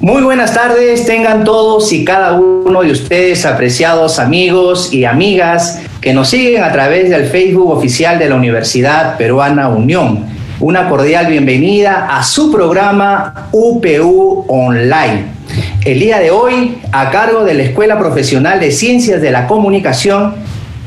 Muy buenas tardes, tengan todos y cada uno de ustedes, apreciados amigos y amigas que nos siguen a través del Facebook oficial de la Universidad Peruana Unión. una cordial bienvenida a su programa UPU Online. El día de hoy, a cargo de la Escuela Profesional de Ciencias de la Comunicación,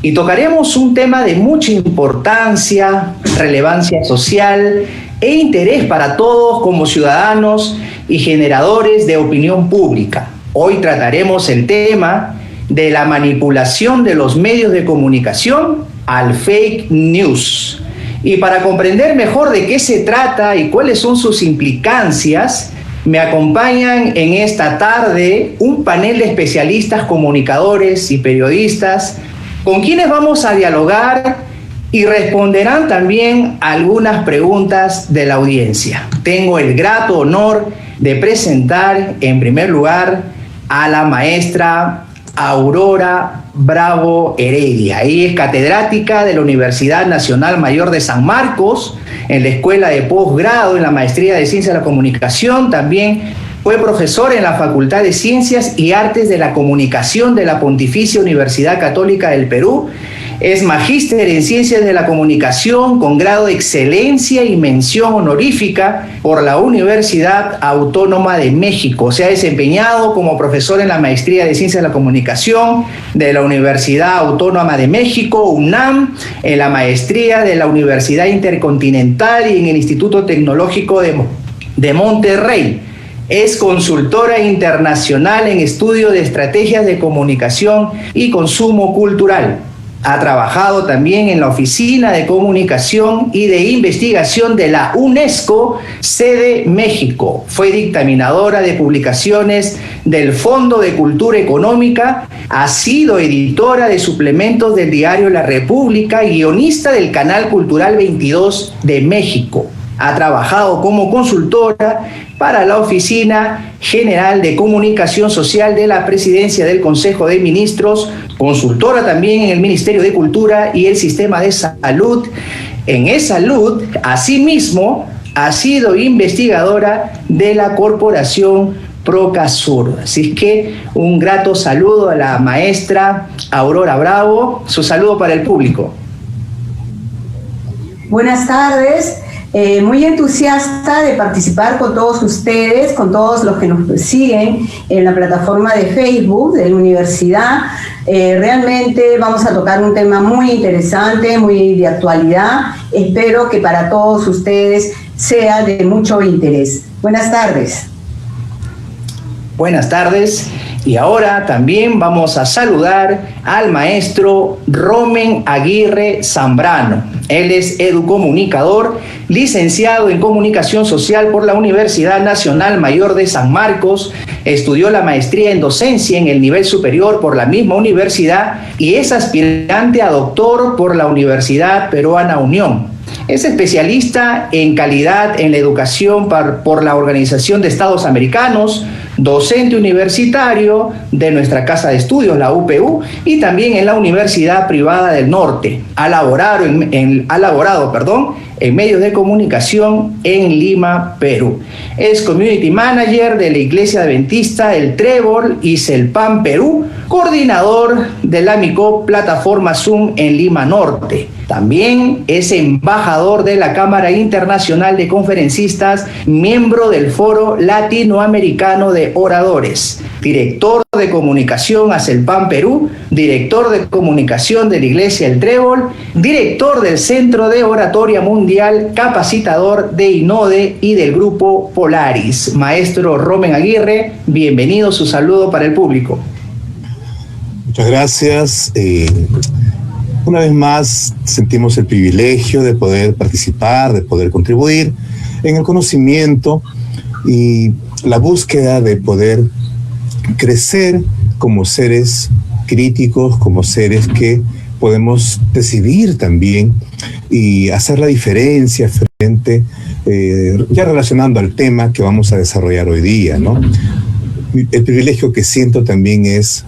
y tocaremos un tema de mucha importancia, relevancia social e interés para todos como ciudadanos y generadores de opinión pública. Hoy trataremos el tema de la manipulación de los medios de comunicación al fake news. Y para comprender mejor de qué se trata y cuáles son sus implicancias, me acompañan en esta tarde un panel de especialistas, comunicadores y periodistas con quienes vamos a dialogar y responderán también algunas preguntas de la audiencia. Tengo el grato honor de presentar en primer lugar a la maestra Aurora Bravo Heredia. Ella es catedrática de la Universidad Nacional Mayor de San Marcos, en la Escuela de Posgrado, en la Maestría de Ciencias de la Comunicación. También fue profesora en la Facultad de Ciencias y Artes de la Comunicación de la Pontificia Universidad Católica del Perú. Es magíster en Ciencias de la Comunicación con grado de Excelencia y mención honorífica por la Universidad Autónoma de México. Se ha desempeñado como profesor en la Maestría de Ciencias de la Comunicación de la Universidad Autónoma de México, UNAM, en la Maestría de la Universidad Intercontinental y en el Instituto Tecnológico de Monterrey. Es consultora internacional en estudio de estrategias de comunicación y consumo cultural. Ha trabajado también en la Oficina de Comunicación y de Investigación de la UNESCO, sede México. Fue dictaminadora de publicaciones del Fondo de Cultura Económica, ha sido editora de suplementos del diario La República y guionista del Canal Cultural 22 de México. Ha trabajado como consultora para la Oficina General de Comunicación Social de la Presidencia del Consejo de Ministros, consultora también en el Ministerio de Cultura y el Sistema de Salud. En eSalud, asimismo, ha sido investigadora de la Corporación Procasur. Así es que un grato saludo a la maestra Aurora Bravo. Su saludo para el público. Buenas tardes. Muy entusiasta de participar con todos ustedes, con todos los que nos siguen en la plataforma de Facebook de la universidad. Realmente vamos a tocar un tema muy interesante, muy de actualidad. Espero que para todos ustedes sea de mucho interés. Buenas tardes. Buenas tardes. Y ahora también vamos a saludar al maestro Romen Aguirre Zambrano. Él es educomunicador, licenciado en Comunicación Social por la Universidad Nacional Mayor de San Marcos, estudió la maestría en docencia en el nivel superior por la misma universidad y es aspirante a doctor por la Universidad Peruana Unión. Es especialista en calidad en la educación por la Organización de Estados Americanos, docente universitario de nuestra casa de estudios, la UPU, y también en la Universidad Privada del Norte. Ha laborado en medios de comunicación en Lima, Perú. Es Community Manager de la Iglesia Adventista El Trébol y CELPAM Perú, coordinador de la AMICO Plataforma Zoom en Lima Norte. También es embajador de la Cámara Internacional de Conferencistas, miembro del Foro Latinoamericano de Oradores, director de comunicación a CELPAM Perú, director de comunicación de la Iglesia El Trébol, director del Centro de Oratoria Mundial, capacitador de INODE y del Grupo Polaris. Maestro Romen Aguirre, bienvenido, su saludo para el público. Muchas gracias. Una vez más sentimos el privilegio de poder participar, de poder contribuir en el conocimiento y la búsqueda de poder crecer como seres críticos, como seres que podemos decidir también y hacer la diferencia frente, ya relacionando al tema que vamos a desarrollar hoy día, ¿no? El privilegio que siento también es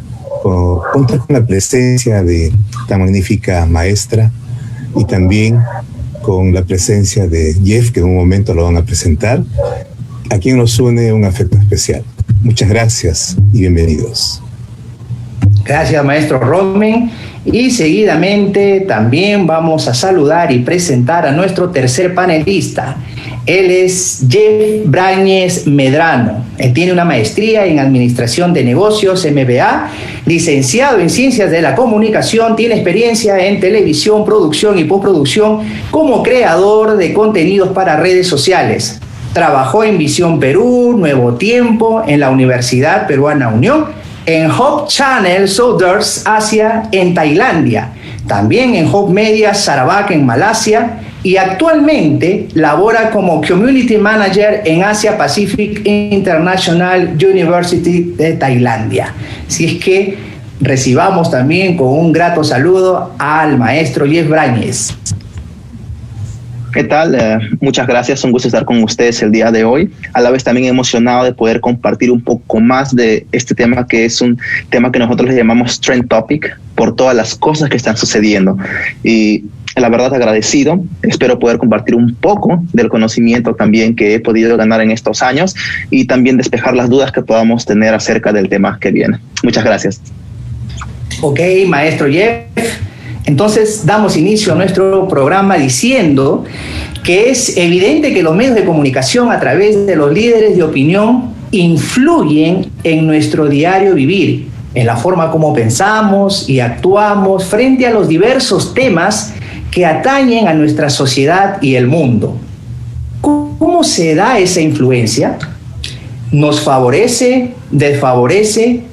contar con la presencia de esta magnífica maestra y también con la presencia de Jeff, que en un momento lo van a presentar, a quien nos une un afecto especial. Muchas gracias y bienvenidos. Gracias, maestro Romen. Y seguidamente también vamos a saludar y presentar a nuestro tercer panelista. Él es Jeff Brañez Medrano. Él tiene una maestría en Administración de Negocios, MBA, licenciado en Ciencias de la Comunicación, tiene experiencia en televisión, producción y postproducción como creador de contenidos para redes sociales. Trabajó en Visión Perú, Nuevo Tiempo, en la Universidad Peruana Unión, en Hope Channel Southern Asia en Tailandia, también en Hope Media Sarawak en Malasia, y actualmente labora como Community Manager en Asia Pacific International University de Tailandia. Así es que recibamos también con un grato saludo al maestro Jeff Brañez. ¿Qué tal? Muchas gracias, un gusto estar con ustedes el día de hoy. A la vez también emocionado de poder compartir un poco más de este tema, que es un tema que nosotros le llamamos Trend Topic, por todas las cosas que están sucediendo. Y la verdad agradecido, espero poder compartir un poco del conocimiento también que he podido ganar en estos años y también despejar las dudas que podamos tener acerca del tema que viene. Muchas gracias. Ok, maestro Jeff. Entonces damos inicio a nuestro programa diciendo que es evidente que los medios de comunicación a través de los líderes de opinión influyen en nuestro diario vivir, en la forma como pensamos y actuamos frente a los diversos temas que atañen a nuestra sociedad y el mundo. ¿Cómo se da esa influencia? ¿Nos favorece? ¿Desfavorece?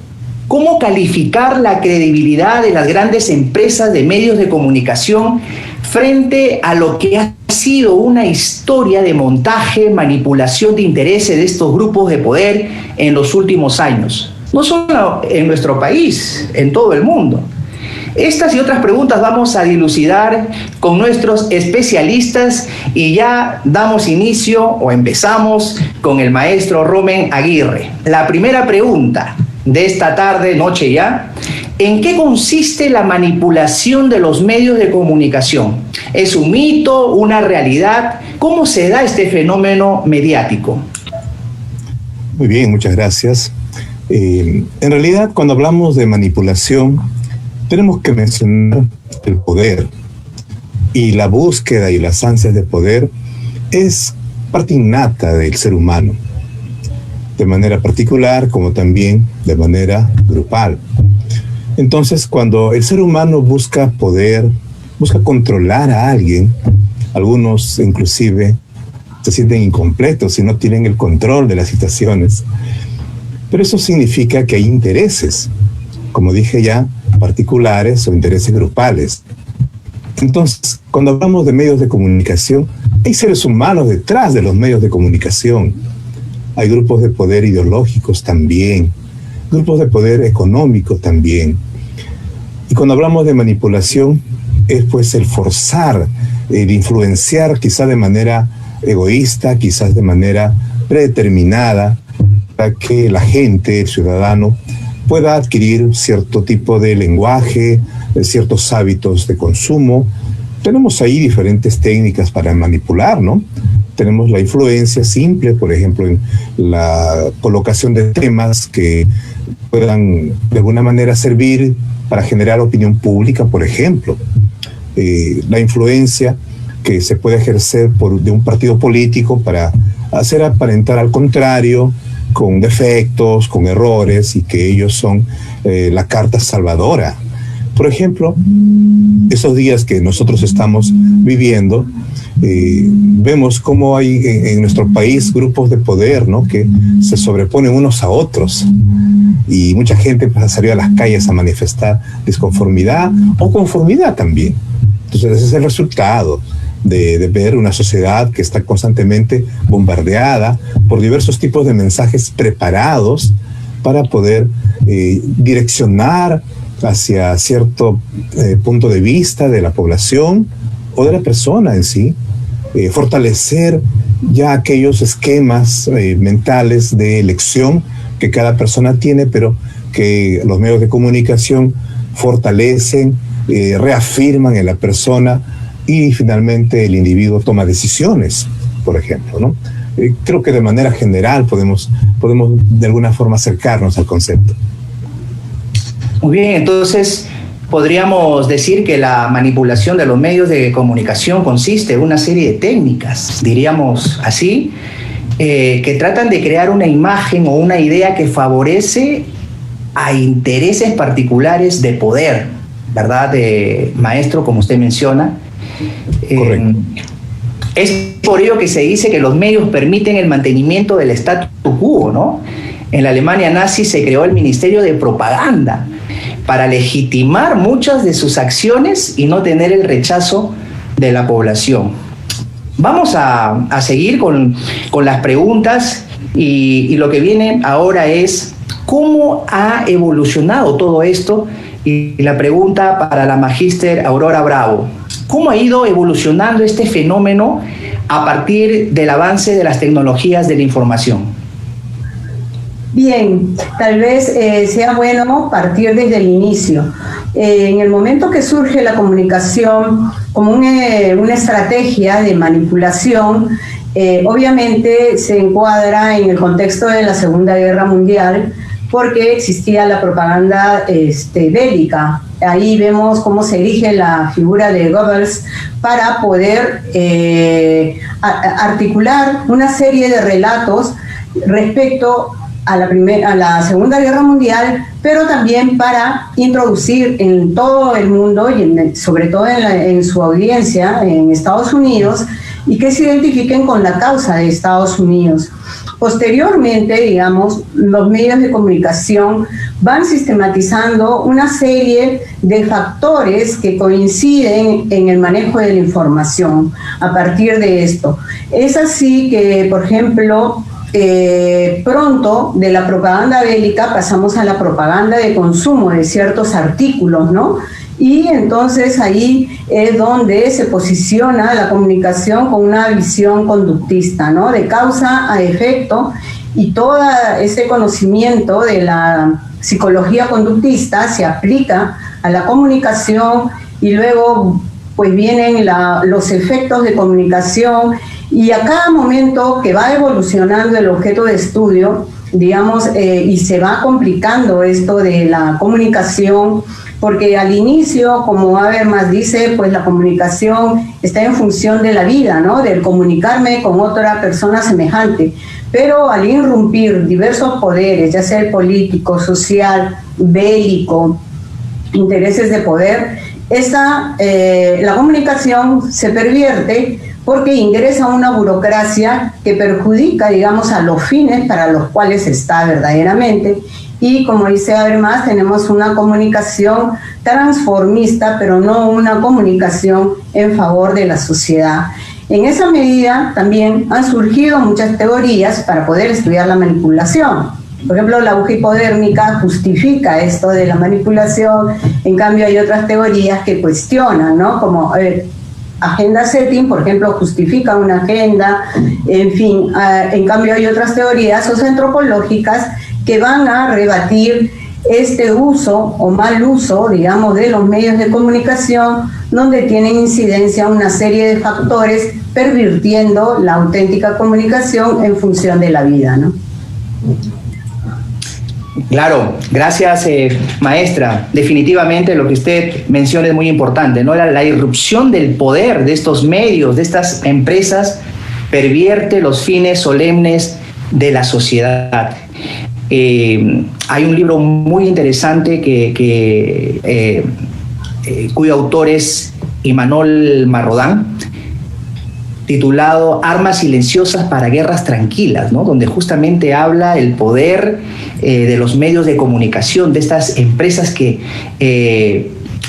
¿Cómo calificar la credibilidad de las grandes empresas de medios de comunicación frente a lo que ha sido una historia de montaje, manipulación de intereses de estos grupos de poder en los últimos años? No solo en nuestro país, en todo el mundo. Estas y otras preguntas vamos a dilucidar con nuestros especialistas y ya damos inicio o empezamos con el maestro Romen Aguirre. La primera pregunta de esta tarde, noche ya: ¿en qué consiste la manipulación de los medios de comunicación? ¿Es un mito, una realidad? ¿Cómo se da este fenómeno mediático? Muy bien, muchas gracias. En realidad, cuando hablamos de manipulación, tenemos que mencionar el poder, y la búsqueda y las ansias de poder es parte innata del ser humano, de manera particular como también de manera grupal. Entonces, cuando el ser humano busca poder, busca controlar a alguien, algunos inclusive se sienten incompletos y no tienen el control de las situaciones. Pero eso significa que hay intereses, como dije ya, particulares o intereses grupales. Entonces, cuando hablamos de medios de comunicación, hay seres humanos detrás de los medios de comunicación. Hay grupos de poder ideológicos también, grupos de poder económico también. Y cuando hablamos de manipulación, es pues el forzar, el influenciar quizás de manera egoísta, quizás de manera predeterminada, para que la gente, el ciudadano, pueda adquirir cierto tipo de lenguaje, ciertos hábitos de consumo. Tenemos ahí diferentes técnicas para manipular, ¿no? Tenemos la influencia simple, por ejemplo, en la colocación de temas que puedan de alguna manera servir para generar opinión pública, por ejemplo. La influencia que se puede ejercer de un partido político para hacer aparentar al contrario, con defectos, con errores, y que ellos son la carta salvadora. Por ejemplo, esos días que nosotros estamos viviendo, vemos cómo hay en nuestro país grupos de poder, ¿no?, que se sobreponen unos a otros, y mucha gente pues, ha salido a las calles a manifestar disconformidad o conformidad también. Entonces ese es el resultado de ver una sociedad que está constantemente bombardeada por diversos tipos de mensajes preparados para poder direccionar hacia cierto punto de vista de la población o de la persona en sí, fortalecer ya aquellos esquemas mentales de elección que cada persona tiene, pero que los medios de comunicación fortalecen, reafirman en la persona, y finalmente el individuo toma decisiones, por ejemplo, ¿no? Creo que de manera general podemos de alguna forma acercarnos al concepto. Muy bien, entonces podríamos decir que la manipulación de los medios de comunicación consiste en una serie de técnicas, diríamos así, que tratan de crear una imagen o una idea que favorece a intereses particulares de poder, ¿verdad, maestro, como usted menciona? Correcto. Es por ello que se dice que los medios permiten el mantenimiento del status quo, ¿no? En la Alemania nazi se creó el Ministerio de Propaganda para legitimar muchas de sus acciones y no tener el rechazo de la población. Vamos a seguir con las preguntas y lo que viene ahora es ¿cómo ha evolucionado todo esto? Y la pregunta para la magíster Aurora Bravo. ¿Cómo ha ido evolucionando este fenómeno a partir del avance de las tecnologías de la información? Bien, tal vez sea bueno partir desde el inicio. En el momento que surge la comunicación como una estrategia de manipulación, obviamente se encuadra en el contexto de la Segunda Guerra Mundial, porque existía la propaganda bélica. Ahí vemos cómo se erige la figura de Goebbels para poder articular una serie de relatos respecto a la Segunda Guerra Mundial, pero también para introducir en todo el mundo y sobre todo en su audiencia en Estados Unidos, y que se identifiquen con la causa de Estados Unidos. Posteriormente, digamos, los medios de comunicación van sistematizando una serie de factores que coinciden en el manejo de la información a partir de esto. Es así que, por ejemplo, pronto de la propaganda bélica pasamos a la propaganda de consumo de ciertos artículos, ¿no? Y entonces ahí es donde se posiciona la comunicación con una visión conductista, ¿no? De causa a efecto, y todo ese conocimiento de la psicología conductista se aplica a la comunicación, y luego pues vienen los efectos de comunicación, y a cada momento que va evolucionando el objeto de estudio, digamos, y se va complicando esto de la comunicación, porque al inicio, como Habermas dice, pues la comunicación está en función de la vida, ¿no? Del comunicarme con otra persona semejante. Pero al irrumpir diversos poderes, ya sea el político, social, bélico, intereses de poder, la comunicación se pervierte porque ingresa una burocracia que perjudica, digamos, a los fines para los cuales está verdaderamente. Y como dice Habermas, tenemos una comunicación transformista, pero no una comunicación en favor de la sociedad. En esa medida también han surgido muchas teorías para poder estudiar la manipulación. Por ejemplo, la aguja hipodérmica justifica esto de la manipulación. En cambio, hay otras teorías que cuestionan, ¿no? Como agenda setting, por ejemplo, justifica una agenda. En fin, en cambio hay otras teorías socioantropológicas que van a rebatir este uso o mal uso, digamos, de los medios de comunicación, donde tienen incidencia una serie de factores pervirtiendo la auténtica comunicación en función de la vida, ¿no? Claro, gracias, maestra. Definitivamente lo que usted menciona es muy importante, ¿no? La irrupción del poder de estos medios, de estas empresas, pervierte los fines solemnes de la sociedad. Hay un libro muy interesante cuyo autor es Imanol Marrodán, titulado Armas silenciosas para guerras tranquilas, ¿no? Donde justamente habla el poder de los medios de comunicación, de estas empresas que,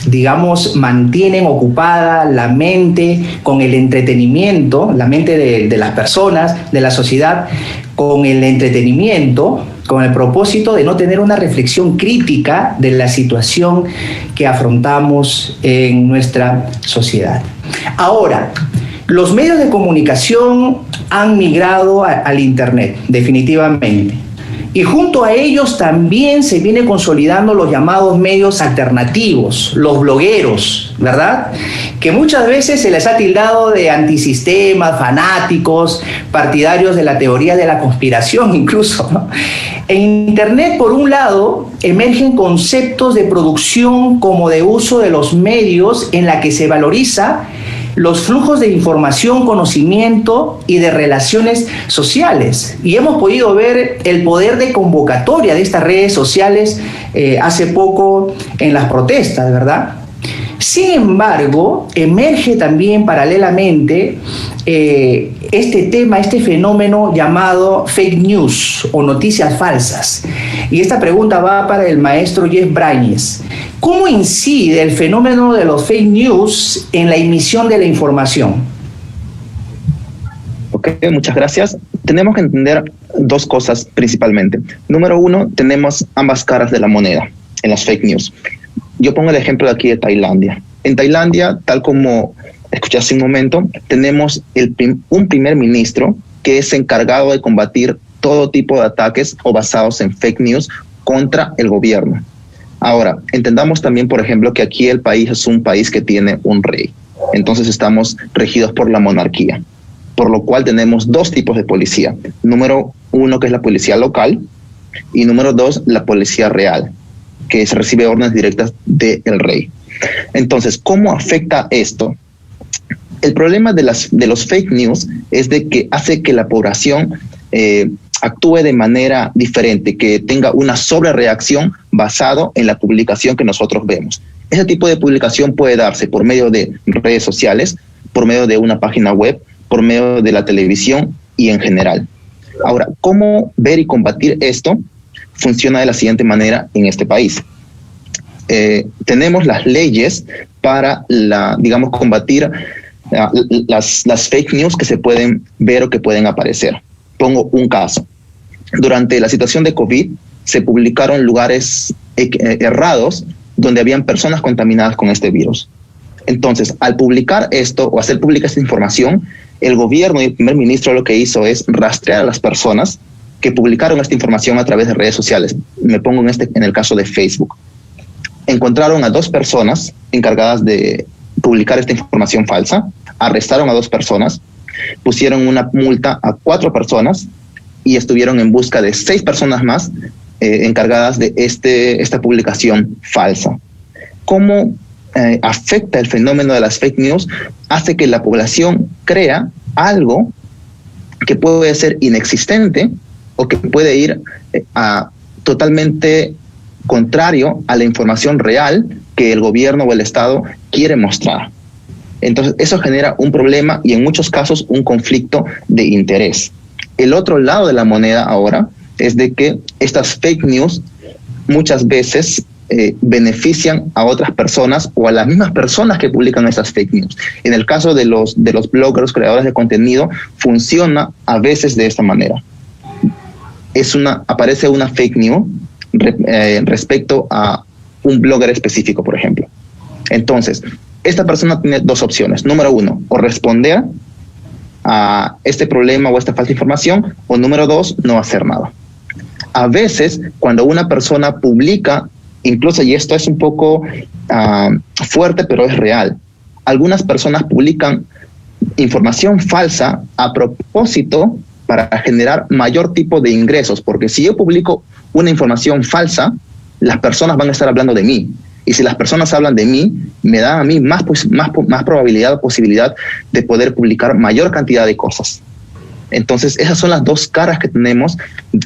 digamos, mantienen ocupada la mente con el entretenimiento, la mente de las personas, de la sociedad, con el entretenimiento, con el propósito de no tener una reflexión crítica de la situación que afrontamos en nuestra sociedad. Ahora, los medios de comunicación han migrado al Internet, definitivamente. Y junto a ellos también se viene consolidando los llamados medios alternativos, los blogueros, ¿verdad? Que muchas veces se les ha tildado de antisistemas, fanáticos, partidarios de la teoría de la conspiración incluso, ¿no? En Internet, por un lado, emergen conceptos de producción como de uso de los medios en la que se valoriza los flujos de información, conocimiento y de relaciones sociales. Y hemos podido ver el poder de convocatoria de estas redes sociales hace poco en las protestas, ¿verdad? Sin embargo, emerge también paralelamente este tema, este fenómeno llamado fake news o noticias falsas. Y esta pregunta va para el maestro Jeff Brañez. ¿Cómo incide el fenómeno de los fake news en la emisión de la información? Ok, muchas gracias. Tenemos que entender dos cosas principalmente. Número uno, tenemos ambas caras de la moneda en las fake news. Yo pongo el ejemplo de aquí de Tailandia. En Tailandia, tal como escuché hace un momento, tenemos un primer ministro que es encargado de combatir todo tipo de ataques o basados en fake news contra el gobierno. Ahora, entendamos también, por ejemplo, que aquí el país es un país que tiene un rey. Entonces estamos regidos por la monarquía, por lo cual tenemos dos tipos de policía. Número uno, que es la policía local, y número dos, la policía real, que se recibe órdenes directas del rey. Entonces, ¿cómo afecta esto? El problema de los fake news es de que hace que la población actúe de manera diferente, que tenga una sobrereacción basado en la publicación que nosotros vemos. Ese tipo de publicación puede darse por medio de redes sociales, por medio de una página web, por medio de la televisión y en general. Ahora, ¿cómo ver y combatir esto? Funciona de la siguiente manera en este país. Tenemos las leyes para, combatir las fake news que se pueden ver o que pueden aparecer. Pongo un caso. Durante la situación de COVID, se publicaron lugares errados donde habían personas contaminadas con este virus. Entonces, al publicar esto o hacer pública esta información, el gobierno y el primer ministro lo que hizo es rastrear a las personas que publicaron esta información a través de redes sociales. Me pongo en el caso de Facebook. Encontraron a 2 personas encargadas de publicar esta información falsa, arrestaron a 2 personas, pusieron una multa a 4 personas y estuvieron en busca de 6 personas más encargadas de esta publicación falsa. ¿Cómo afecta el fenómeno de las fake news? Hace que la población crea algo que puede ser inexistente o que puede ir totalmente contrario a la información real que el gobierno o el Estado quiere mostrar. Entonces, eso genera un problema y en muchos casos un conflicto de interés. El otro lado de la moneda ahora es de que estas fake news muchas veces benefician a otras personas o a las mismas personas que publican estas fake news. En el caso de los bloggers, creadores de contenido, funciona a veces de esta manera. Aparece una fake news respecto a un blogger específico, por ejemplo. Entonces, esta persona tiene 2 opciones. Número 1, o responder a este problema o esta falsa información, o número 2, no hacer nada. A veces, cuando una persona publica, incluso, y esto es un poco fuerte, pero es real, algunas personas publican información falsa a propósito para generar mayor tipo de ingresos, porque si yo publico una información falsa, las personas van a estar hablando de mí. Y si las personas hablan de mí, me dan a mí más probabilidad o posibilidad de poder publicar mayor cantidad de cosas. Entonces, esas son las 2 caras que tenemos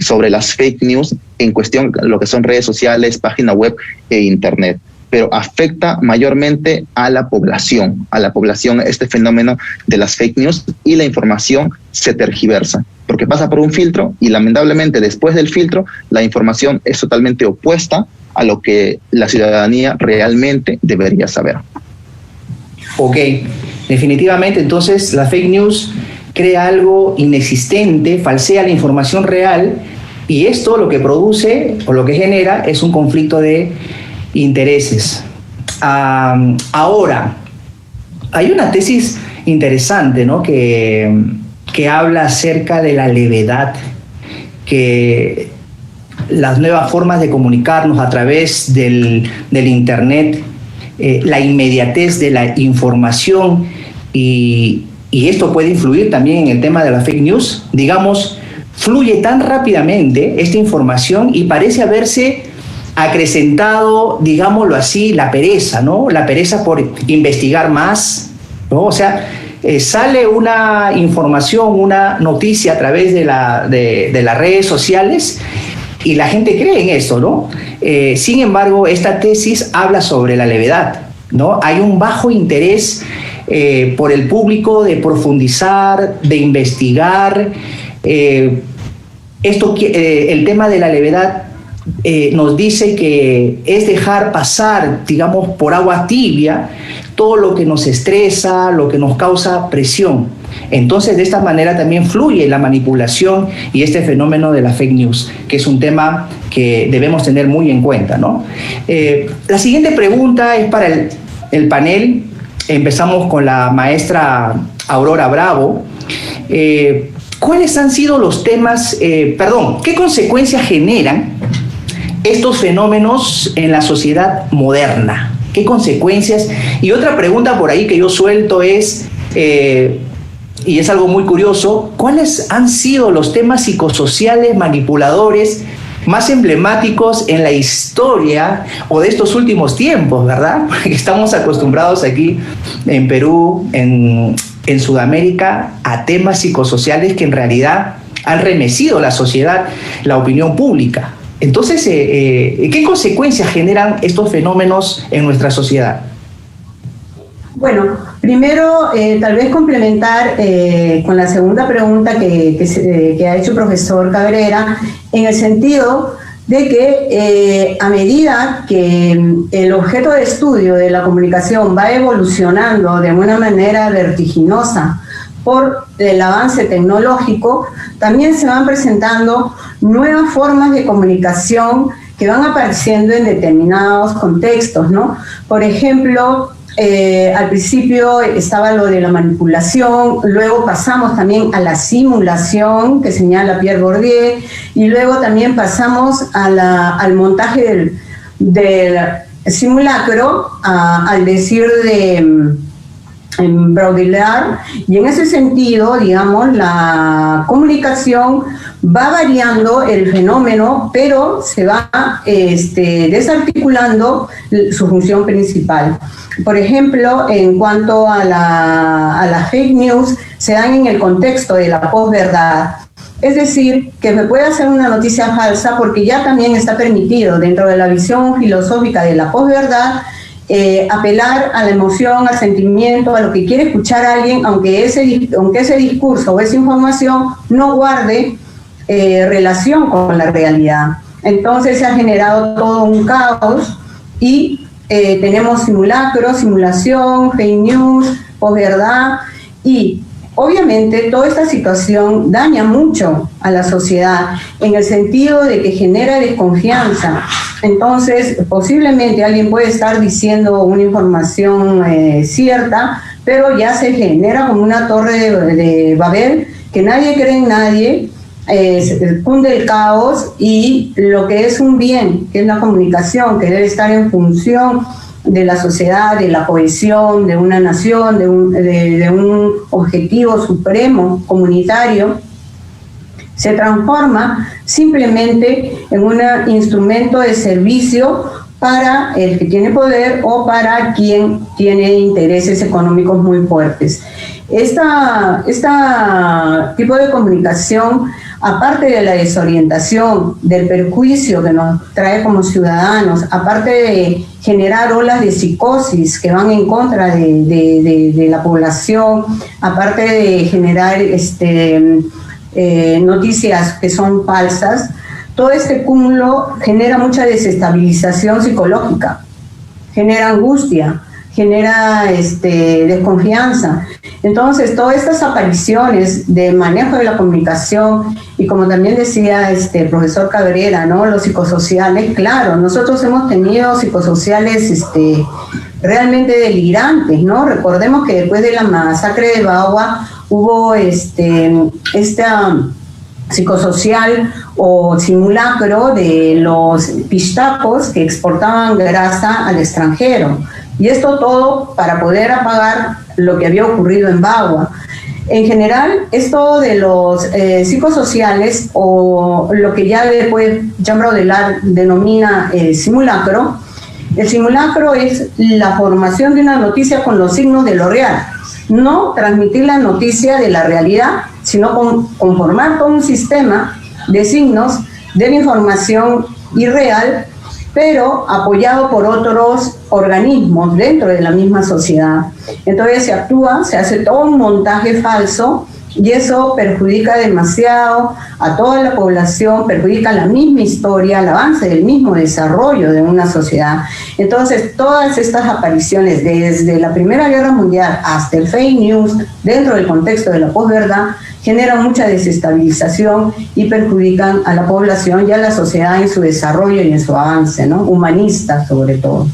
sobre las fake news en cuestión lo que son redes sociales, página web e internet. Pero afecta mayormente a la población este fenómeno de las fake news, y la información se tergiversa, porque pasa por un filtro y lamentablemente después del filtro la información es totalmente opuesta a lo que la ciudadanía realmente debería saber. Ok, definitivamente entonces la fake news crea algo inexistente, falsea la información real, y esto lo que produce o lo que genera es un conflicto de intereses. Ahora, hay una tesis interesante, ¿no?, que habla acerca de la levedad que las nuevas formas de comunicarnos a través del Internet, la inmediatez de la información y esto puede influir también en el tema de la fake news. Digamos, fluye tan rápidamente esta información y parece haberse acrecentado, digámoslo así, la pereza, ¿no? La pereza por investigar más, ¿no? O sea, sale una información, una noticia a través de las redes sociales y la gente cree en esto, ¿no? Sin embargo, esta tesis habla sobre la levedad, ¿no? Hay un bajo interés por el público de profundizar, de investigar. El tema de la levedad nos dice que es dejar pasar, digamos, por agua tibia todo lo que nos estresa, lo que nos causa presión. Entonces, de esta manera también fluye la manipulación y este fenómeno de la fake news, que es un tema que debemos tener muy en cuenta, ¿no? La siguiente pregunta es para el panel. Empezamos con la maestra Aurora Bravo. ¿Cuáles han sido los temas, qué consecuencias generan estos fenómenos en la sociedad moderna? ¿Qué consecuencias? Y otra pregunta por ahí que yo suelto es, y es algo muy curioso, ¿cuáles han sido los temas psicosociales manipuladores más emblemáticos en la historia o de estos últimos tiempos, verdad? Porque estamos acostumbrados aquí en Perú, en Sudamérica, a temas psicosociales que en realidad han remecido la sociedad, la opinión pública. Entonces, ¿qué consecuencias generan estos fenómenos en nuestra sociedad? Bueno, primero, tal vez complementar con la segunda pregunta que ha hecho el profesor Cabrera, en el sentido de que a medida que el objeto de estudio de la comunicación va evolucionando de una manera vertiginosa por el avance tecnológico, también se van presentando nuevas formas de comunicación que van apareciendo en determinados contextos, ¿no? Por ejemplo, al principio estaba lo de la manipulación, luego pasamos también a la simulación, que señala Pierre Bourdieu, y luego también pasamos al montaje del simulacro, al decir de Baudrillard, y en ese sentido, digamos, la comunicación va variando el fenómeno, pero se va desarticulando su función principal. Por ejemplo, en cuanto a la fake news, se dan en el contexto de la posverdad. Es decir, que me puede hacer una noticia falsa porque ya también está permitido dentro de la visión filosófica de la posverdad apelar a la emoción, al sentimiento, a lo que quiere escuchar alguien, aunque ese discurso o esa información no guarde relación con la realidad. Entonces se ha generado todo un caos y tenemos simulacros, simulación, fake news, posverdad, y obviamente toda esta situación daña mucho a la sociedad en el sentido de que genera desconfianza. Entonces, posiblemente alguien puede estar diciendo una información cierta, pero ya se genera como una torre de Babel, que nadie cree en nadie, se cunde el caos, y lo que es un bien, que es la comunicación, que debe estar en función de la sociedad, de la cohesión, de una nación, de un objetivo supremo comunitario, se transforma simplemente en un instrumento de servicio para el que tiene poder o para quien tiene intereses económicos muy fuertes. Este tipo de comunicación, aparte de la desorientación, del perjuicio que nos trae como ciudadanos, aparte de generar olas de psicosis que van en contra de la población, aparte de generar noticias que son falsas, todo este cúmulo genera mucha desestabilización psicológica, genera angustia, genera desconfianza. Entonces, todas estas apariciones de manejo de la comunicación, y como también decía el profesor Cabrera, ¿no?, los psicosociales, claro, nosotros hemos tenido psicosociales realmente delirantes, ¿no? Recordemos que después de la masacre de Bagua hubo esta psicosocial o simulacro de los pistacos que exportaban grasa al extranjero. Y esto todo para poder apagar lo que había ocurrido en Bagua. En general, esto de los psicosociales, o lo que ya después Jean Baudrillard denomina simulacro, el simulacro es la formación de una noticia con los signos de lo real. No transmitir la noticia de la realidad, sino conformar todo un sistema de signos de la información irreal, pero apoyado por otros organismos dentro de la misma sociedad. Entonces se hace todo un montaje falso, y eso perjudica demasiado a toda la población, perjudica la misma historia, el avance del mismo desarrollo de una sociedad. Entonces, todas estas apariciones, desde la Primera Guerra Mundial hasta el fake news, dentro del contexto de la posverdad, generan mucha desestabilización y perjudican a la población y a la sociedad en su desarrollo y en su avance, ¿no? Humanista, sobre todo.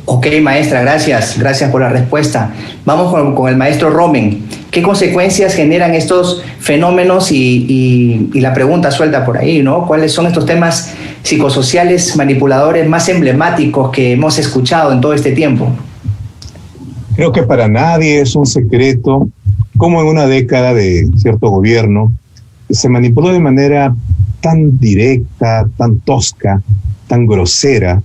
Ok, maestra, gracias por la respuesta. Vamos con el maestro Romen. ¿Qué consecuencias generan estos fenómenos y la pregunta suelta por ahí, ¿no? ¿Cuáles son estos temas psicosociales manipuladores más emblemáticos que hemos escuchado en todo este tiempo? Creo que para nadie es un secreto cómo en una década de cierto gobierno se manipuló de manera tan directa, tan tosca, tan grosera,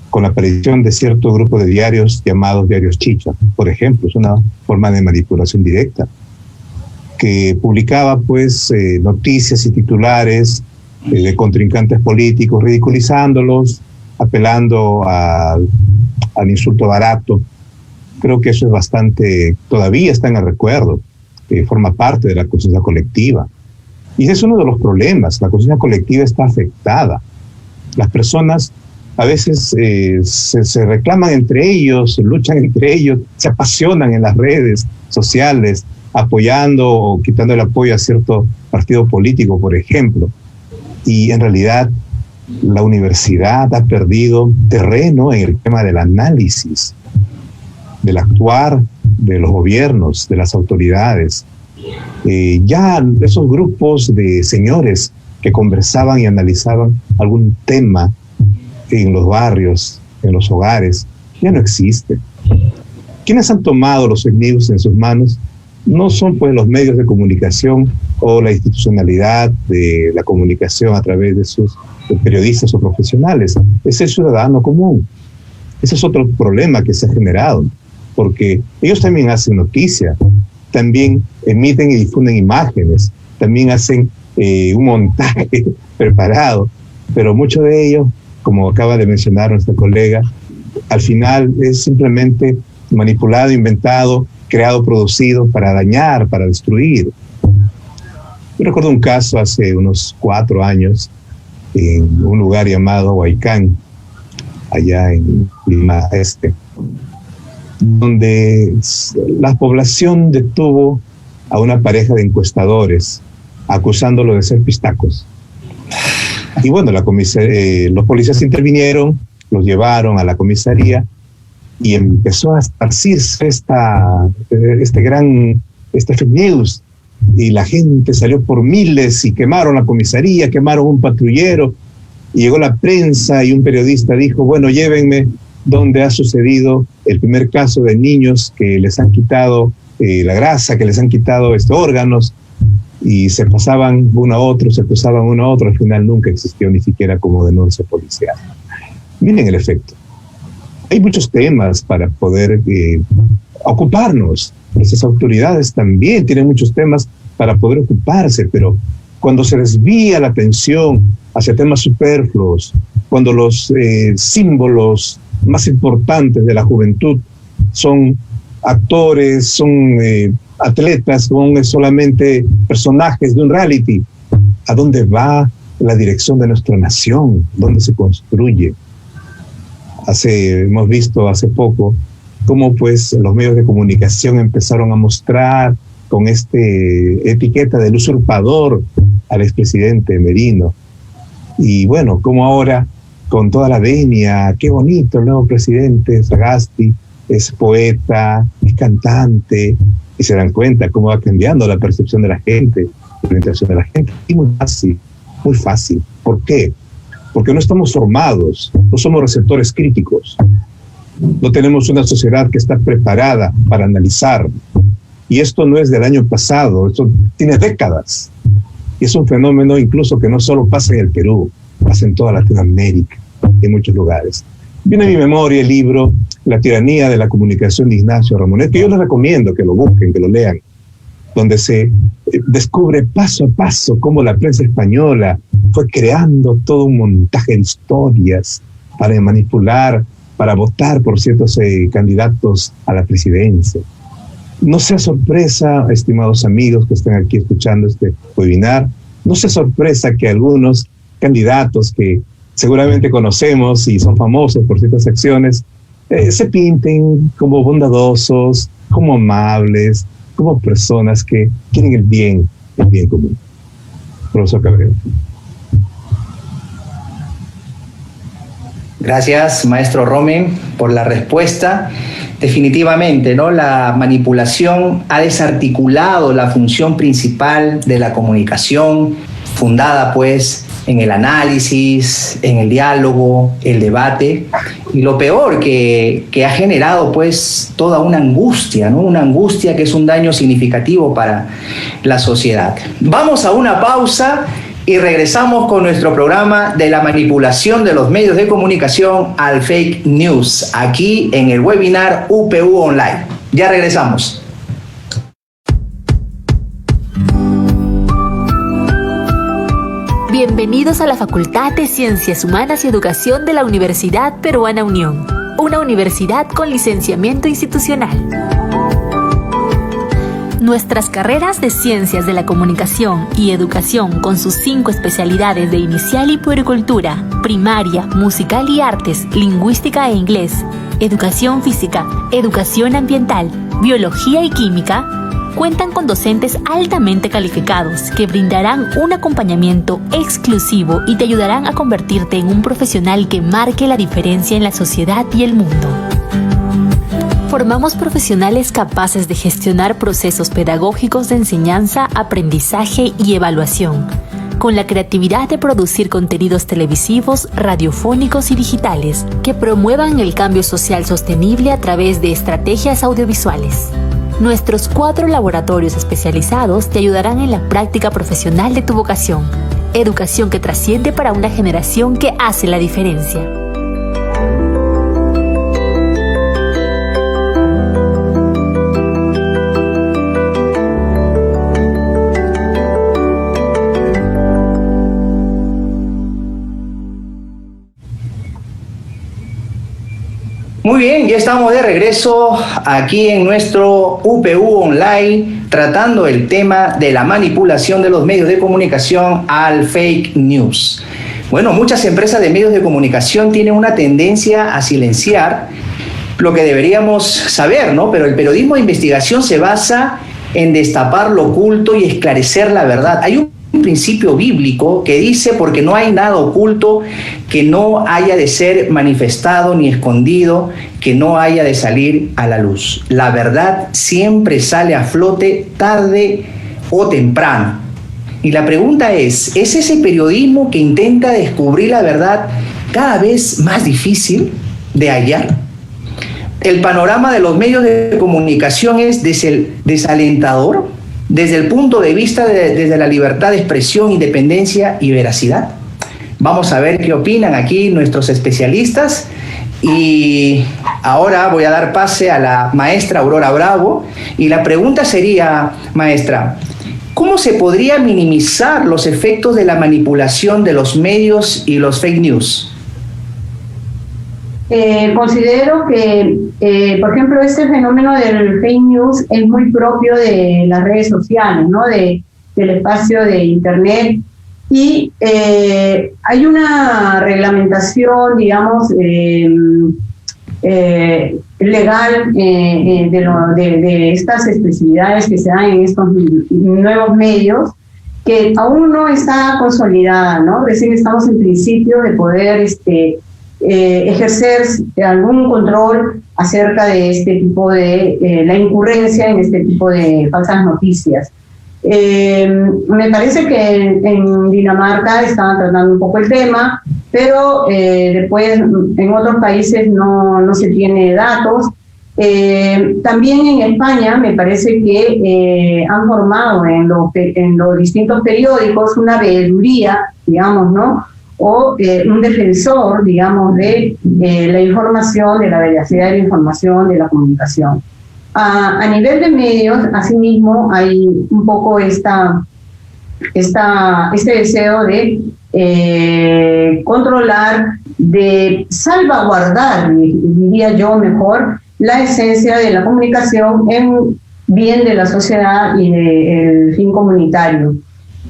con la aparición de cierto grupo de diarios llamados diarios chicha, por ejemplo. Es una forma de manipulación directa, que publicaba pues noticias y titulares de contrincantes políticos, ridiculizándolos, apelando al insulto barato. Creo que eso es bastante, todavía está en el recuerdo, forma parte de la conciencia colectiva. Y ese es uno de los problemas, la conciencia colectiva está afectada. Las personas a veces se reclaman entre ellos, luchan entre ellos, se apasionan en las redes sociales, apoyando o quitando el apoyo a cierto partido político, por ejemplo. Y en realidad la universidad ha perdido terreno en el tema del análisis, del actuar de los gobiernos, de las autoridades. Ya esos grupos de señores que conversaban y analizaban algún tema en los barrios, en los hogares, ya no existe. Quienes han tomado los fake news en sus manos no son pues los medios de comunicación o la institucionalidad de la comunicación a través de sus periodistas o profesionales, es el ciudadano común. Ese es otro problema que se ha generado, porque ellos también hacen noticias, también emiten y difunden imágenes, también hacen un montaje preparado, pero muchos de ellos, como acaba de mencionar nuestra colega, al final es simplemente manipulado, inventado, creado, producido para dañar, para destruir. Yo recuerdo un caso hace unos 4 años en un lugar llamado Huaycán, allá en Lima Este, donde la población detuvo a una pareja de encuestadores acusándolo de ser pistacos. Y bueno, los policías intervinieron, los llevaron a la comisaría y empezó a esparcirse este fake news. Y la gente salió por miles y quemaron la comisaría, quemaron un patrullero. Y llegó la prensa y un periodista dijo, bueno, llévenme donde ha sucedido el primer caso de niños que les han quitado la grasa, que les han quitado órganos. Y se pasaban uno a otro, se acusaban uno a otro, al final nunca existió ni siquiera como denuncia policial. Miren el efecto. Hay muchos temas para poder ocuparnos. Nuestras autoridades también tienen muchos temas para poder ocuparse, pero cuando se desvía la atención hacia temas superfluos, cuando los símbolos más importantes de la juventud son actores, son atletas, son solamente personajes de un reality, ¿a dónde va la dirección de nuestra nación? ¿Dónde se construye? Hemos visto hace poco cómo pues los medios de comunicación empezaron a mostrar con etiqueta del usurpador al expresidente Merino. Y bueno, como ahora con toda la venia, qué bonito el nuevo presidente Sagasti, es poeta, es cantante, y se dan cuenta cómo va cambiando la percepción de la gente. orientación de la gente. Y muy fácil, muy fácil. ¿Por qué? Porque no estamos formados, no somos receptores críticos. No tenemos una sociedad que está preparada para analizar. Y esto no es del año pasado, esto tiene décadas. Y es un fenómeno incluso que no solo pasa en el Perú, pasa en toda Latinoamérica, en muchos lugares. Viene a mi memoria el libro La tiranía de la comunicación de Ignacio Ramonet, que yo les recomiendo que lo busquen, que lo lean, donde se descubre paso a paso cómo la prensa española fue creando todo un montaje de historias para manipular, para votar por ciertos candidatos a la presidencia. No sea sorpresa, estimados amigos que están aquí escuchando este webinar, no sea sorpresa que algunos candidatos que seguramente conocemos y son famosos por ciertas acciones, se pinten como bondadosos, como amables, como personas que quieren el bien común. Profesor Cabrera. Gracias, maestro Rommel, por la respuesta. Definitivamente, ¿no? La manipulación ha desarticulado la función principal de la comunicación, fundada pues en el análisis, en el diálogo, el debate, y lo peor que ha generado pues toda una angustia, ¿no? Una angustia que es un daño significativo para la sociedad. Vamos a una pausa y regresamos con nuestro programa de la manipulación de los medios de comunicación al fake news, aquí en el webinar UPU Online. Ya regresamos. Bienvenidos a la Facultad de Ciencias Humanas y Educación de la Universidad Peruana Unión, una universidad con licenciamiento institucional. Nuestras carreras de Ciencias de la Comunicación y Educación, con sus 5 especialidades de inicial y puericultura, primaria, musical y artes, lingüística e inglés, educación física, educación ambiental, biología y química, cuentan con docentes altamente calificados que brindarán un acompañamiento exclusivo y te ayudarán a convertirte en un profesional que marque la diferencia en la sociedad y el mundo. Formamos profesionales capaces de gestionar procesos pedagógicos de enseñanza, aprendizaje y evaluación, con la creatividad de producir contenidos televisivos, radiofónicos y digitales que promuevan el cambio social sostenible a través de estrategias audiovisuales. Nuestros 4 laboratorios especializados te ayudarán en la práctica profesional de tu vocación. Educación que trasciende para una generación que hace la diferencia. Muy bien, ya estamos de regreso aquí en nuestro UPU Online, tratando el tema de la manipulación de los medios de comunicación al fake news. Bueno, muchas empresas de medios de comunicación tienen una tendencia a silenciar lo que deberíamos saber, ¿no? Pero el periodismo de investigación se basa en destapar lo oculto y esclarecer la verdad. Hay un principio bíblico que dice: porque no hay nada oculto que no haya de ser manifestado ni escondido, que no haya de salir a la luz. La verdad siempre sale a flote tarde o temprano. Y la pregunta ¿es ese periodismo que intenta descubrir la verdad cada vez más difícil de hallar? El panorama de los medios de comunicación es desalentador desde el punto de vista desde la libertad de expresión, independencia y veracidad. Vamos a ver qué opinan aquí nuestros especialistas. Y ahora voy a dar pase a la maestra Aurora Bravo. Y la pregunta sería, maestra, ¿cómo se podría minimizar los efectos de la manipulación de los medios y los fake news? Considero que, por ejemplo, este fenómeno del fake news es muy propio de las redes sociales, ¿no? Del espacio de Internet. Y hay una reglamentación, digamos, legal de estas especificidades que se dan en estos nuevos medios, que aún no está consolidada, ¿no? Recién estamos en principio de poder ejercer algún control acerca de este tipo de la incurrencia en este tipo de falsas noticias. Me parece que en Dinamarca estaban tratando un poco el tema, pero después en otros países no se tiene datos. También en España me parece que han formado en los distintos periódicos una veeduría, digamos, ¿no? O un defensor, digamos, de la información, de la veracidad de la información, de la comunicación. A nivel de medios, asimismo, hay un poco este deseo de controlar, de salvaguardar, diría yo mejor, la esencia de la comunicación en bien de la sociedad y del fin comunitario.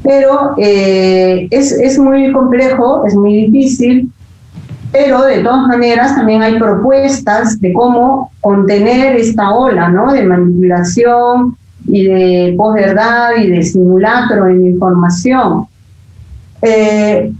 Pero es muy complejo, es muy difícil, pero de todas maneras también hay propuestas de cómo contener esta ola, ¿no?, de manipulación y de posverdad y de simulacro en información.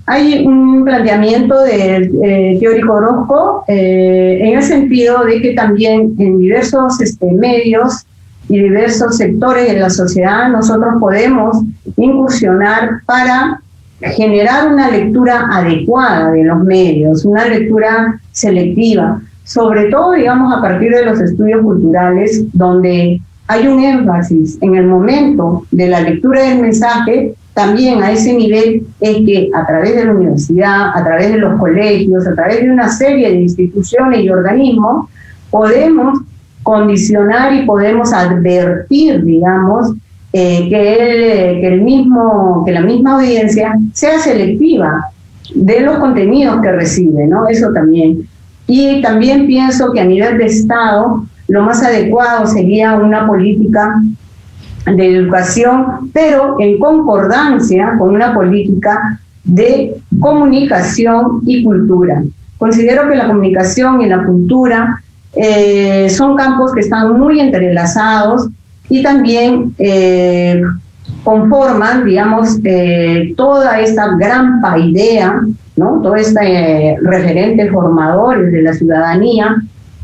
Hay un planteamiento del teórico Orozco en el sentido de que también en diversos medios y diversos sectores de la sociedad nosotros podemos incursionar para generar una lectura adecuada de los medios, una lectura selectiva, sobre todo, digamos, a partir de los estudios culturales, donde hay un énfasis en el momento de la lectura del mensaje. También a ese nivel es que a través de la universidad, a través de los colegios, a través de una serie de instituciones y organismos, podemos condicionar y podemos advertir, digamos, que la misma audiencia sea selectiva de los contenidos que recibe, ¿no? Eso también. Y también pienso que a nivel de Estado lo más adecuado sería una política de educación, pero en concordancia con una política de comunicación y cultura. Considero que la comunicación y la cultura son campos que están muy entrelazados y también conforman, digamos, toda esta gran idea, ¿no?, todo este referente formadores de la ciudadanía,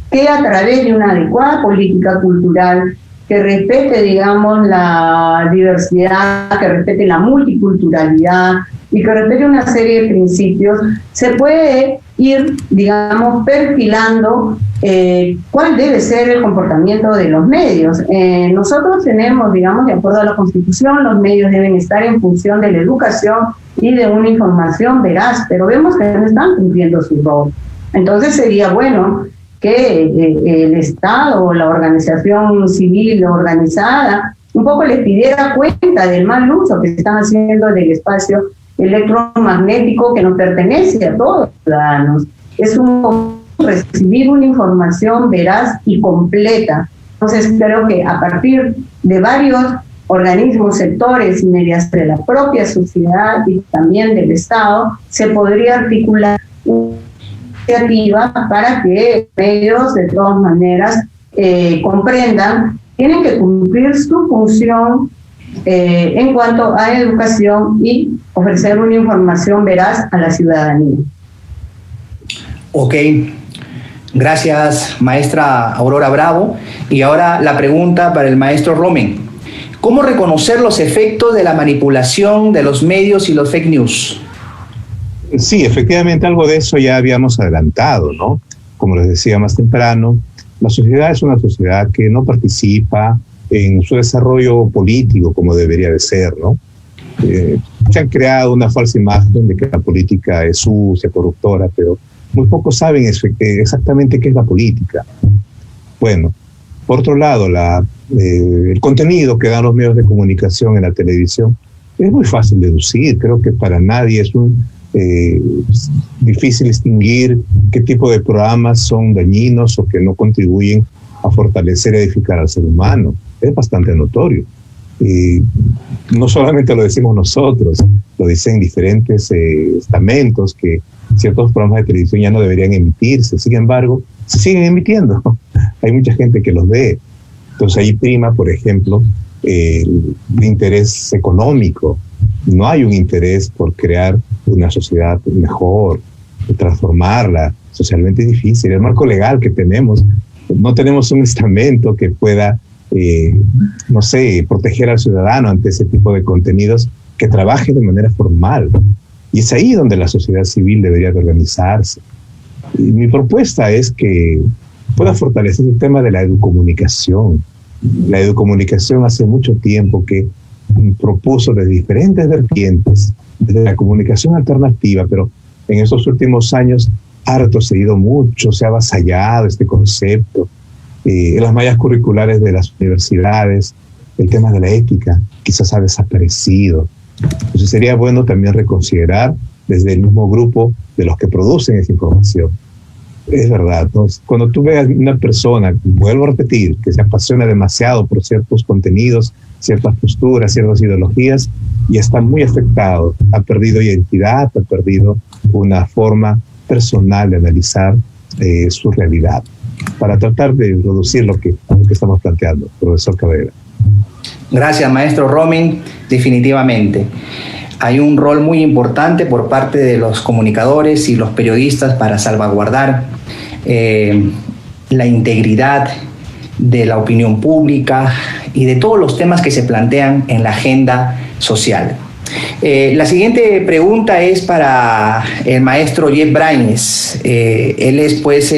que a través de una adecuada política cultural que respete, digamos, la diversidad, que respete la multiculturalidad y que respete una serie de principios, se puede ir, digamos, perfilando cuál debe ser el comportamiento de los medios. Nosotros tenemos, digamos, de acuerdo a la Constitución, los medios deben estar en función de la educación y de una información veraz, pero vemos que no están cumpliendo su rol. Entonces sería bueno que el Estado o la organización civil organizada un poco les pidiera cuenta del mal uso que están haciendo del espacio electromagnético que nos pertenece a todos los ciudadanos. Es recibir una información veraz y completa. Entonces creo que a partir de varios organismos, sectores y mediante la propia sociedad y también del Estado se podría articular iniciativa para que medios de todas maneras comprendan, tienen que cumplir su función en cuanto a educación y ofrecer una información veraz a la ciudadanía. Ok, gracias maestra Aurora Bravo. Y ahora la pregunta para el maestro Romen. ¿Cómo reconocer los efectos de la manipulación de los medios y los fake news? Sí, efectivamente algo de eso ya habíamos adelantado, ¿no? Como les decía más temprano, la sociedad es una sociedad que no participa en su desarrollo político como debería de ser, ¿no? Se han creado una falsa imagen de que la política es sucia, corruptora, pero muy pocos saben exactamente qué es la política. Bueno, por otro lado, el contenido que dan los medios de comunicación en la televisión es muy fácil de deducir. Creo que para nadie es difícil distinguir qué tipo de programas son dañinos o que no contribuyen a fortalecer y edificar al ser humano. Es bastante notorio. Y no solamente lo decimos nosotros, lo dicen diferentes estamentos que ciertos programas de televisión ya no deberían emitirse. Sin embargo, se siguen emitiendo. Hay mucha gente que los ve. Entonces ahí prima, por ejemplo, el interés económico. No hay un interés por crear una sociedad mejor, transformarla. Socialmente difícil. El marco legal que tenemos, no tenemos un estamento que pueda no sé, proteger al ciudadano ante ese tipo de contenidos, que trabaje de manera formal. Y es ahí donde la sociedad civil debería de organizarse. Y mi propuesta es que pueda fortalecer el tema de la educomunicación. La educomunicación hace mucho tiempo que propuso de diferentes vertientes, desde la comunicación alternativa, pero en estos últimos años harto se ha ido mucho, se ha avasallado este concepto. En las mallas curriculares de las universidades, el tema de la ética quizás ha desaparecido. Entonces sería bueno también reconsiderar desde el mismo grupo de los que producen esa información. Es verdad, ¿no? Cuando tú veas una persona, vuelvo a repetir, que se apasiona demasiado por ciertos contenidos, ciertas posturas, ciertas ideologías, y está muy afectado, ha perdido identidad, ha perdido una forma personal de analizar su realidad, para tratar de reducir lo que estamos planteando, profesor Cabrera. Gracias, maestro Romin. Definitivamente hay un rol muy importante por parte de los comunicadores y los periodistas para salvaguardar la integridad de la opinión pública y de todos los temas que se plantean en la agenda social. La siguiente pregunta es para el maestro Jeff Brañez. Él es pues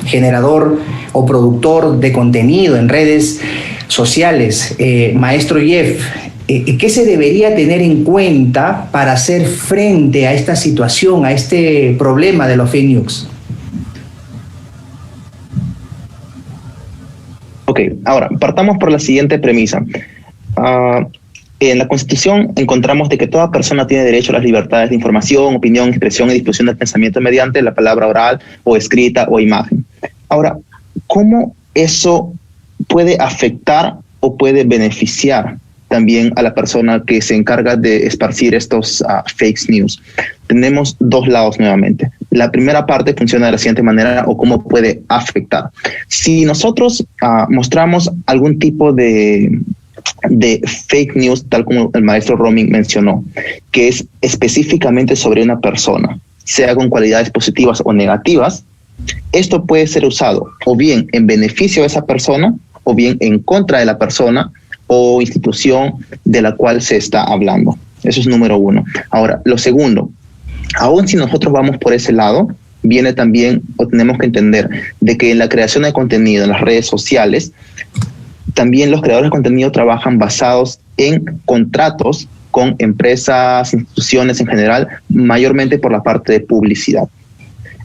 generador o productor de contenido en redes sociales. Maestro Jeff, ¿qué se debería tener en cuenta para hacer frente a esta situación, a este problema de los fake news? Ok, ahora partamos por la siguiente premisa. En la Constitución encontramos de que toda persona tiene derecho a las libertades de información, opinión, expresión y difusión del pensamiento mediante la palabra oral o escrita o imagen. Ahora, ¿cómo eso puede afectar o puede beneficiar también a la persona que se encarga de esparcir estos fake news? Tenemos dos lados nuevamente. La primera parte funciona de la siguiente manera, o cómo puede afectar. Si nosotros mostramos algún tipo de fake news, tal como el maestro Romin mencionó, que es específicamente sobre una persona, sea con cualidades positivas o negativas, esto puede ser usado o bien en beneficio de esa persona, o bien en contra de la persona o institución de la cual se está hablando. Eso es número uno. Ahora, lo segundo, aún si nosotros vamos por ese lado, viene también, o tenemos que entender, de que en la creación de contenido en las redes sociales, también los creadores de contenido trabajan basados en contratos con empresas, instituciones en general, mayormente por la parte de publicidad.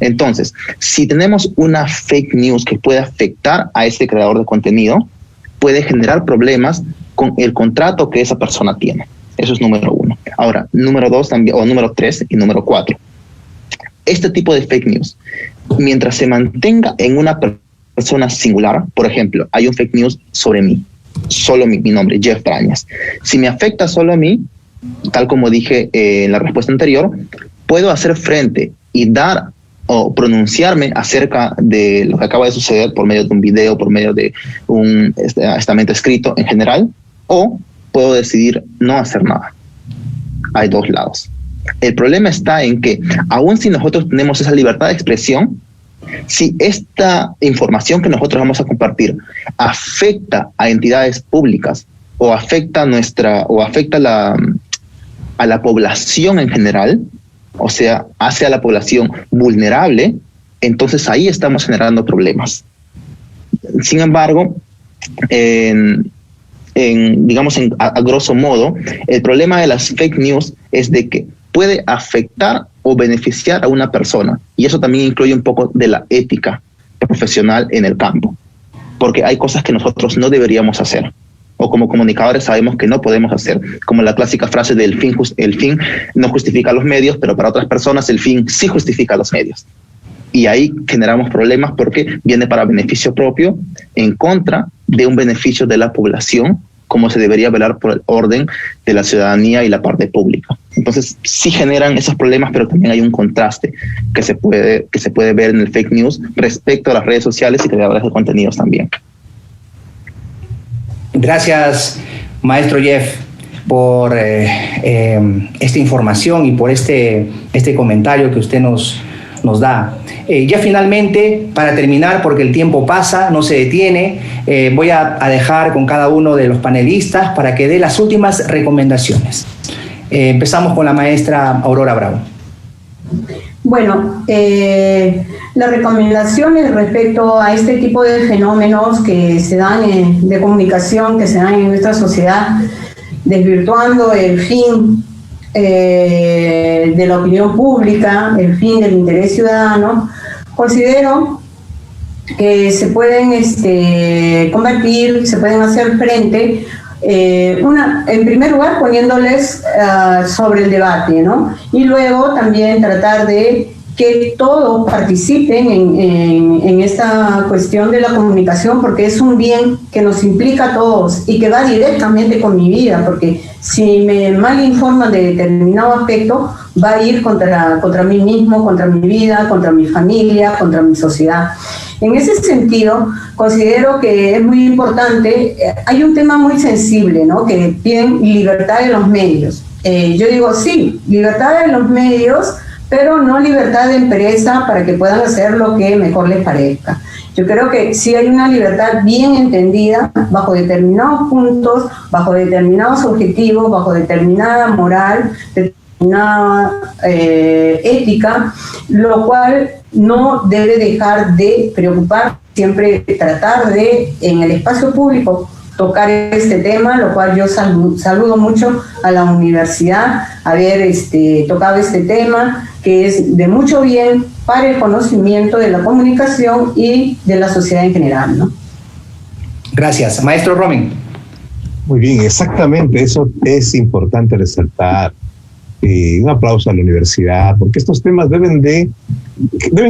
Entonces, si tenemos una fake news que puede afectar a ese creador de contenido, puede generar problemas con el contrato que esa persona tiene. Eso es número uno. Ahora, número dos también, o número tres y número cuatro. Este tipo de fake news, mientras se mantenga en una persona singular, por ejemplo, hay un fake news sobre mí, solo mi nombre, Jeff Brañez. Si me afecta solo a mí, tal como dije en la respuesta anterior, puedo hacer frente y dar o pronunciarme acerca de lo que acaba de suceder por medio de un video, por medio de un estamento escrito en general, o puedo decidir no hacer nada. Hay dos lados. El problema está en que, aun si nosotros tenemos esa libertad de expresión, si esta información que nosotros vamos a compartir afecta a entidades públicas o afecta a la población en general, o sea, hace a la población vulnerable, entonces ahí estamos generando problemas. Sin embargo, a grosso modo, el problema de las fake news es de que puede afectar o beneficiar a una persona, y eso también incluye un poco de la ética profesional en el campo, porque hay cosas que nosotros no deberíamos hacer, o como comunicadores sabemos que no podemos hacer, como la clásica frase del el fin no justifica los medios, pero para otras personas el fin sí justifica los medios. Y ahí generamos problemas porque viene para beneficio propio en contra de un beneficio de la población, como se debería velar por el orden de la ciudadanía y la parte pública. Entonces sí generan esos problemas, pero también hay un contraste que se puede ver en el fake news respecto a las redes sociales y creadores de contenidos también. Gracias, maestro Jeff, por esta información y por este comentario que usted nos nos da. Ya finalmente, para terminar, porque el tiempo pasa, no se detiene, voy a dejar con cada uno de los panelistas para que dé las últimas recomendaciones. Empezamos con la maestra Aurora Bravo. Bueno, las recomendaciones respecto a este tipo de fenómenos que se dan de comunicación, que se dan en nuestra sociedad, desvirtuando el fin de la opinión pública, el fin del interés ciudadano, considero que se pueden combatir, se pueden hacer frente, en primer lugar poniéndoles sobre el debate, ¿no? Y luego también tratar de que todos participen en esta cuestión de la comunicación, porque es un bien que nos implica a todos y que va directamente con mi vida, porque si me mal informan de determinado aspecto, va a ir contra mí mismo, contra mi vida, contra mi familia, contra mi sociedad. En ese sentido, considero que es muy importante, hay un tema muy sensible, ¿no?, que piden libertad de los medios. Yo digo, sí, libertad de los medios, pero no libertad de empresa para que puedan hacer lo que mejor les parezca. Yo creo que sí hay una libertad bien entendida, bajo determinados puntos, bajo determinados objetivos, bajo determinada moral, determinada ética, lo cual no debe dejar de preocupar, siempre tratar de, en el espacio público, tocar este tema, lo cual yo saludo mucho a la universidad haber tocado este tema, que es de mucho bien para el conocimiento de la comunicación y de la sociedad en general, ¿no? Gracias. Maestro Romin. Muy bien, exactamente, eso es importante resaltar. Un aplauso a la universidad, porque estos temas deben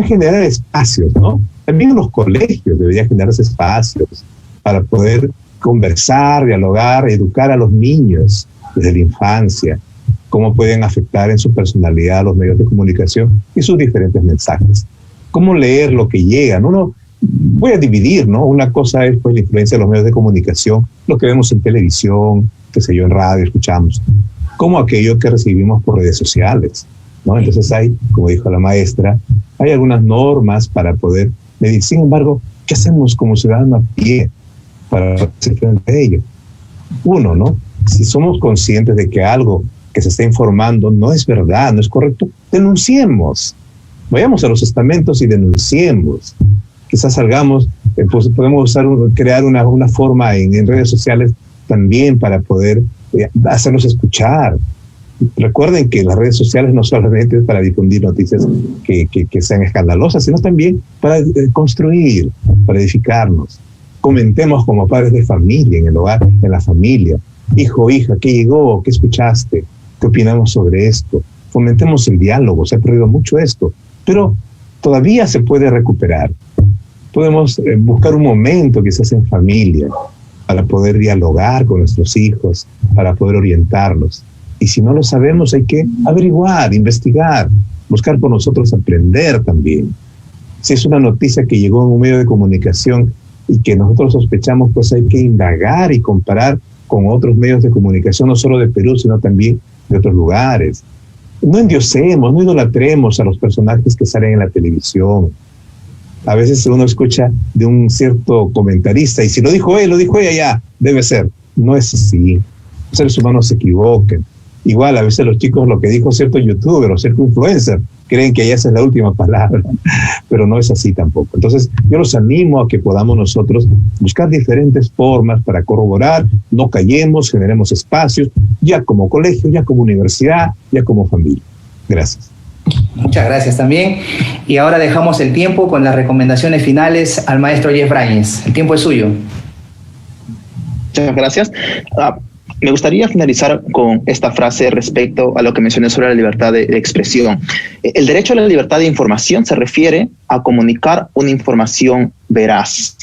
generar espacios, ¿no? También en los colegios deberían generarse espacios para poder conversar, dialogar, educar a los niños desde la infancia, cómo pueden afectar en su personalidad los medios de comunicación y sus diferentes mensajes. Cómo leer lo que llega, ¿no? Voy a dividir, ¿no? Una cosa es pues la influencia de los medios de comunicación, lo que vemos en televisión, qué sé yo, en radio, escuchamos, como aquello que recibimos por redes sociales, ¿no? Entonces hay, como dijo la maestra, hay algunas normas para poder medir. Sin embargo, ¿qué hacemos como ciudadanos a pie para hacer frente a ello? Uno, ¿no? Si somos conscientes de que algo que se está informando no es verdad, no es correcto, denunciemos. Vayamos a los estamentos y denunciemos. Quizás salgamos, pues podemos crear una forma en redes sociales también para poder hacernos escuchar. Recuerden que las redes sociales no solamente es para difundir noticias que sean escandalosas, sino también para construir, para edificarnos. Comentemos como padres de familia, en el hogar, en la familia. Hijo, hija, ¿qué llegó? ¿Qué escuchaste? ¿Qué opinamos sobre esto? Fomentemos el diálogo, se ha perdido mucho esto, pero todavía se puede recuperar. Podemos buscar un momento quizás en familia para poder dialogar con nuestros hijos, para poder orientarlos. Y si no lo sabemos, hay que averiguar, investigar, buscar por nosotros aprender también. Si es una noticia que llegó en un medio de comunicación y que nosotros sospechamos, pues hay que indagar y comparar con otros medios de comunicación, no solo de Perú, sino también de otros lugares. No endiosemos, no idolatremos a los personajes que salen en la televisión. A veces uno escucha de un cierto comentarista y si lo dijo él, lo dijo ella, ya, debe ser. No es así. Los seres humanos se equivocan. Igual a veces los chicos lo que dijo cierto youtuber o cierto influencer creen que ya esa es la última palabra, pero no es así tampoco. Entonces yo los animo a que podamos nosotros buscar diferentes formas para corroborar, no callemos, generemos espacios, ya como colegio, ya como universidad, ya como familia. Gracias. Muchas gracias también. Y ahora dejamos el tiempo con las recomendaciones finales al maestro Jeff Brañez. El tiempo es suyo. Muchas gracias. Me gustaría finalizar con esta frase respecto a lo que mencioné sobre la libertad de expresión. El derecho a la libertad de información se refiere a comunicar una información veraz.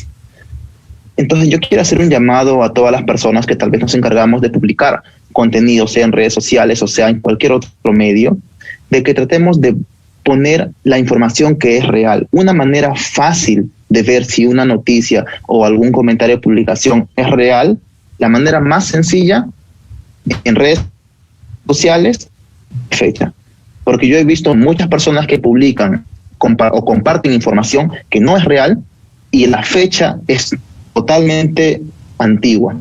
Entonces yo quiero hacer un llamado a todas las personas que tal vez nos encargamos de publicar contenido, sea en redes sociales o sea en cualquier otro medio, de que tratemos de poner la información que es real. Una manera fácil de ver si una noticia o algún comentario de publicación es real, la manera más sencilla en redes sociales, fecha. Porque yo he visto muchas personas que publican comparten información que no es real y la fecha es totalmente antigua.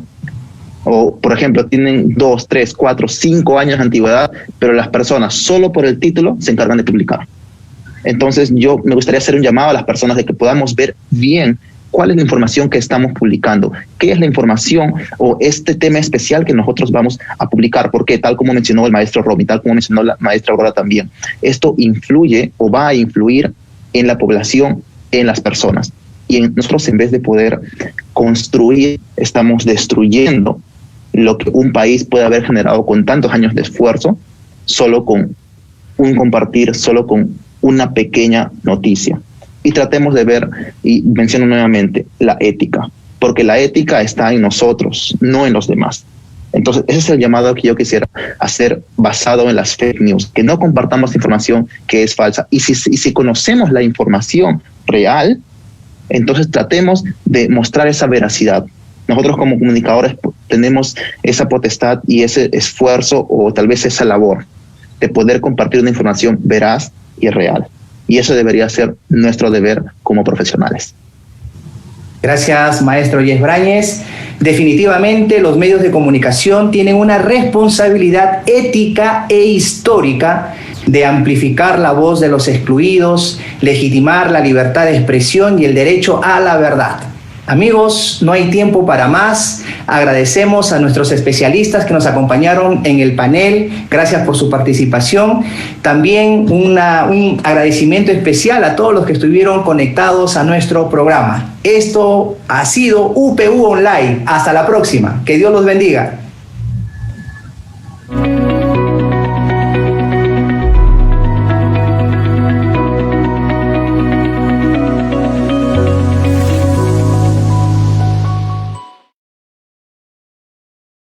O, por ejemplo, tienen 2, 3, 4, 5 años de antigüedad, pero las personas solo por el título se encargan de publicar. Entonces yo me gustaría hacer un llamado a las personas de que podamos ver bien cuál es la información que estamos publicando, qué es la información o este tema especial que nosotros vamos a publicar, porque tal como mencionó el maestro Romy, tal como mencionó la maestra Aurora también, esto influye o va a influir en la población, en las personas. Y nosotros, en vez de poder construir, estamos destruyendo lo que un país puede haber generado con tantos años de esfuerzo, solo con un compartir, solo con una pequeña noticia. Y tratemos de ver, y menciono nuevamente, la ética, porque la ética está en nosotros, no en los demás. Entonces, ese es el llamado que yo quisiera hacer basado en las fake news, que no compartamos información que es falsa. Y si conocemos la información real, entonces tratemos de mostrar esa veracidad. Nosotros como comunicadores tenemos esa potestad y ese esfuerzo o tal vez esa labor de poder compartir una información veraz y real. Y eso debería ser nuestro deber como profesionales. Gracias, maestro Yesbrañez. Definitivamente los medios de comunicación tienen una responsabilidad ética e histórica de amplificar la voz de los excluidos, legitimar la libertad de expresión y el derecho a la verdad. Amigos, no hay tiempo para más. Agradecemos a nuestros especialistas que nos acompañaron en el panel. Gracias por su participación. También un agradecimiento especial a todos los que estuvieron conectados a nuestro programa. Esto ha sido UPU Online. Hasta la próxima. Que Dios los bendiga.